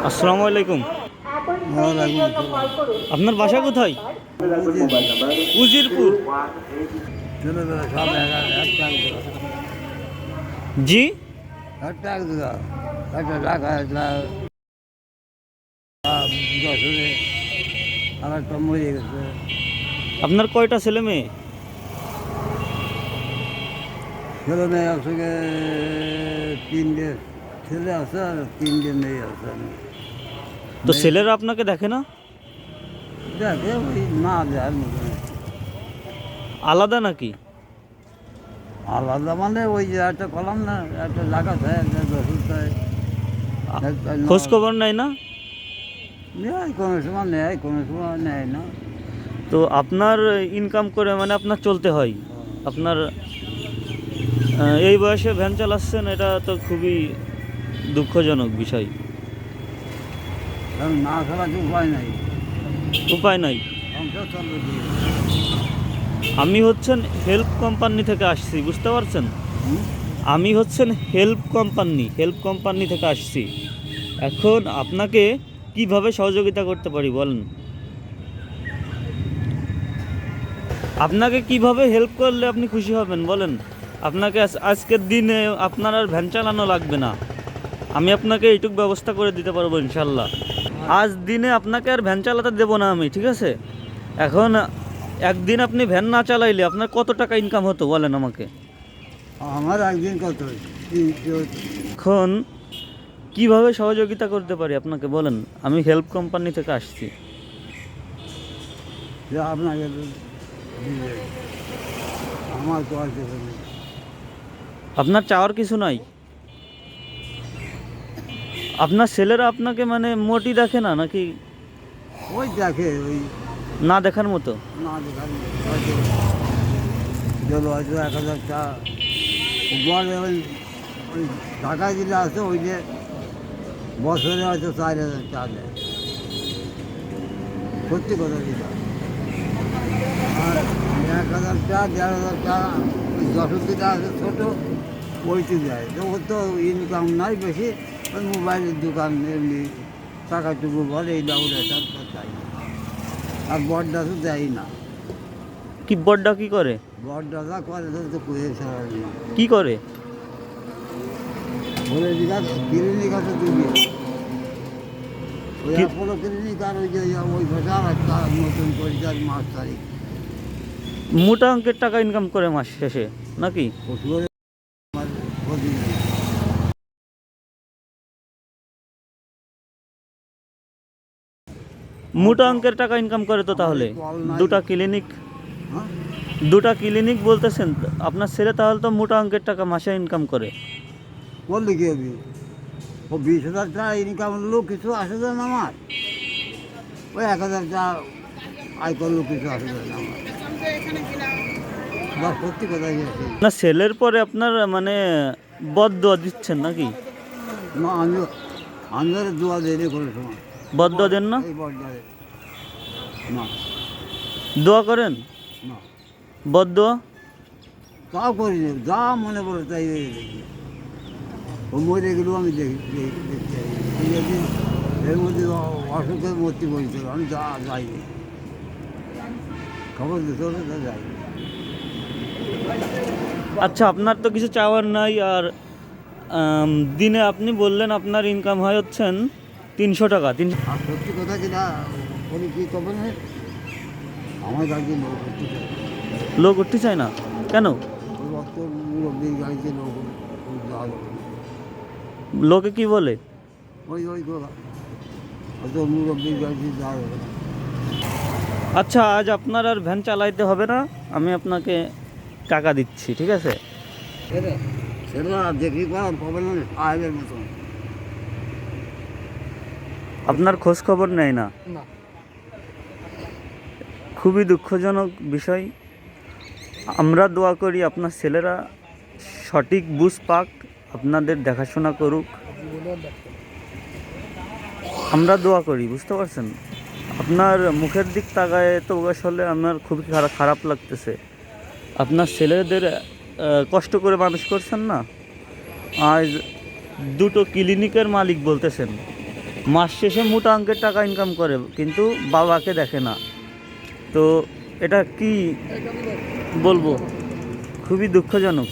আসসালামু আলাইকুম। আপনার বাসা কোথায়? উজিরপুর। জি, আপনার কয়টা ছেলে মেয়ে? ছেলে মেয়ে একসঙ্গে তিনটে ছেলে আছে আর তিনটে মেয়ে আছে। তো ছেলেরা আপনাকে দেখে না? দেখে ওই না দেওয়ার মতো। আলাদা নাকি? আলাদা মানে ওই যে একটা কলাম না, একটা জায়গা থাকে, একটা রসুন থাকে, খোঁজ খবর নাই না? নেয় কোনো সময় নেয়, কোনো সময় নেয় না। তো আপনার ইনকাম করে মানে আপনার চলতে হয়। আপনার এই বয়সে ভ্যান চালাচ্ছেন, এটা তো খুবই দুঃখজনক বিষয়। কারণ না ছাড়া তো উপায় নাই, উপায় নাই। সংসার চলবে কি? আমি হচ্ছেন হেল্প কোম্পানি থেকে আসছি, বুঝতে পারছেন? হুম? আমি হচ্ছেন হেল্প কোম্পানি থেকে আসছি। এখন আপনাকে কিভাবে সহযোগিতা করতে পারি বলেন? আপনাকে কিভাবে হেল্প করলে আপনি খুশি হবেন বলেন? আপনাকে আজকের দিনে আপনার আর ভ্যান চালানো লাগবে না। আমি আপনাকে এইটুকু ব্যবস্থা করে দিতে পারবো ইনশাল্লাহ। আজ দিনে আপনাকে আর ভ্যান চালাতে দেবো না আমি, ঠিক আছে? এখন একদিন আপনি ভ্যান না চালাইলে আপনার কত টাকা ইনকাম হতো বলেন আমাকে? আমার একদিন কত এখন কিভাবে সহযোগিতা করতে পারি আপনাকে বলেন? আমি হেল্প কোম্পানি থেকে আসছি। যে আপনাকে দিবে, আমার তো আর কিছু নেই। আপনার চাওয়ার কিছু নাই? আপনার ছেলেরা আপনাকে মানে মোটি দেখে না নাকি? ওই দেখে ওই না দেখার মতো? না দেখার হয়তো গেল হয়তো 1,000 টাকা বলে ওই ওই ঢাকা জেলা আছে, ওই যে বছরে হয়তো 4,000 টাকা দেয়। সত্যি কথা যেটা। আর 1,000 টাকা 1,500 টাকা ওই যশোরটা আছে ছোটো, ওইটি দেয়। তো ওর তো ইনকাম নাই বেশি, ওই মোবাইলের দোকান এমনি টাকাটুকু বলে এই দাউরে চাই। আর বড়টা তো দেয় না। কি বড়টা কি করে? বড়টা যা করে তো কুয়ে ছাড়া না। কি করে? বলে দিঘা ক্লিনিক আছে দুটো, ওই কি- অ্যাপোলো ক্লিনিক আর ওই যে ওই ভাষা আর একটা নতুন পরিচয় 5 তারিখ। মোটা অঙ্কের টাকা ইনকাম করে মাস শেষে নাকি? ওষুধ আমার প্রতিদিন। মোটা অঙ্কের টাকা ইনকাম করে তো তাহলে। কল নাই। দুটা ক্লিনিক, হ্যাঁ, দুটা ক্লিনিক বলতেছেন তো, আপনার ছেলে তাহলে তো মোটা অঙ্কের টাকা মাসে ইনকাম করে। বললি কি হবে? ও 20,000 টাকা ইনকাম লোক কিছু আসে যায় না আমার, ওই 1,000 টাকা আয় করলেও কিছু আসে যায় না আমার। বা সত্যি কথা গেছে। না, ছেলের পরে আপনার মানে বদদোয়া দিচ্ছেন নাকি? না আমি ধরে দোয়া দেরি করে সময় বদদোয়া দেন না? এই বর্ডারে না, দোয়া করেন? না বদদোয়া? তাও করি না, যা মনে পড়ে তাই দেখি। ও মরে গেলেও আমি দেখতে যাই। এর মধ্যে অসুখের মূর্তি বলছিল, আমি যাইনি, খবর দিতে হবে তা যাই। আচ্ছা, আপনার তো কিছু চাওয়ার নাই। আর দিনে আপনি বললেন আপনার ইনকাম হয় হচ্ছেন 300 টাকা। 300 আর সত্যি কথা যেটা বলি কী করবে না, আমার গাড়িতে লোক করতে চাই। লোক উঠতে চায় না কেন? ওই অত মুরব্বীর গাড়িতে লোক যাওয়া যাবে না। লোকে কি বলে? ওই কথা, অত মুরব্বীর গাড়িতে যাওয়া যাবে না। আচ্ছা, আজ আপনার আর ভ্যান চালাইতে হবে না, আমি আপনাকে টাকা দিচ্ছি, ঠিক আছে? সেটা দেখি করা পাবে না সাহেবের মতন। আপনার খোঁজ খবর নেয় না? না, খুবই দুঃখজনক বিষয়। আমরা দোয়া করি আপনার ছেলেরা সঠিক বুঝ পাক, আপনাদের দেখাশোনা করুক। আমরা দোয়া করি, বুঝতে পারছেন? আপনার মুখের দিক তাকায় তো আসলে আমার খুবই খারাপ লাগতেছে। আপনার ছেলেদের কষ্ট করে মানুষ করছেন না, আজ দুটো ক্লিনিকের মালিক বলতেছেন। মাস শেষে মোটা অঙ্কের টাকা ইনকাম করে কিন্তু বাবাকে দেখে না। তো এটা কি বলবো, খুবই দুঃখজনক।